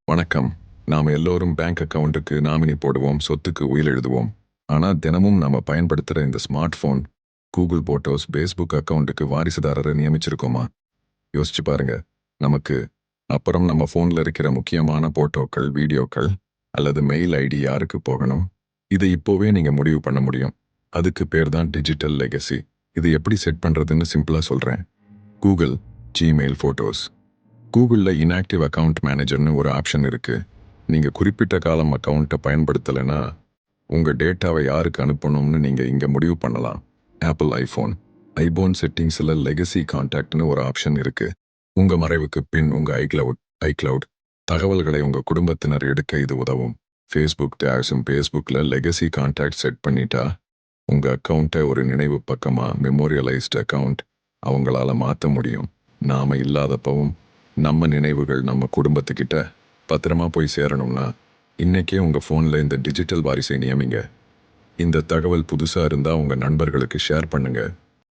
வணக்கம். நாம எல்லோரும் பேங்க் அக்கவுண்ட்டுக்கு நாமினி போடுவோம், சொத்துக்கு உயில் எழுதுவோம். ஆனா தினமும் நாம பயன்படுத்துற இந்த smart phone, Google photos, Facebook அக்கவுண்ட்டுக்கு வாரிசுதாரரை நியமிச்சிருக்கோமா? யோசிச்சு பாருங்க. நமக்கு அப்புறம் நம்ம போன்ல இருக்கிற முக்கியமான போட்டோக்கள், வீடியோக்கள் அல்லது மெயில் ஐடி யாருக்கு போகணும்? இதை இப்போவே நீங்க முடிவு பண்ண முடியும். அதுக்கு பேர் தான் டிஜிட்டல் லெகசி. இது எப்படி செட் பண்றதுன்னு சிம்பிளா சொல்றேன். Google, Gmail, photos. கூகுளில் இன்ஆக்டிவ் அக்கவுண்ட் மேனேஜர்னு ஒரு ஆப்ஷன் இருக்கு. நீங்க குறிப்பிட்ட காலம் அக்கவுண்ட்டை பயன்படுத்தலைன்னா உங்க டேட்டாவை யாருக்கு அனுப்பணும்னு நீங்க இங்க முடிவு பண்ணலாம். ஆப்பிள் ஐபோன் செட்டிங்ஸ்ல லெகசி கான்டாக்ட்னு ஒரு ஆப்ஷன் இருக்கு. உங்க மறைவுக்கு பின் உங்க ஐக்ளவுட் தகவல்களை உங்க குடும்பத்தினர் எடுக்க இது உதவும். ஃபேஸ்புக்ல லெகசி கான்டாக்ட் செட் பண்ணிட்டா உங்க அக்கவுண்ட்டை ஒரு நினைவு பக்கமா மெமோரியலைஸ்டு அக்கவுண்ட் அவங்களால மாற்ற முடியும். நாம இல்லாதப்பவும் நம்ம நினைவுகள் நம்ம குடும்பத்துக்கிட்ட பத்திரமா போய் சேரணும்னா இன்னைக்கே உங்க போன்ல இந்த டிஜிட்டல் வாரிசை நியமிங்க. இந்த தகவல் புதுசா இருந்தா உங்க நண்பர்களுக்கு ஷேர் பண்ணுங்க.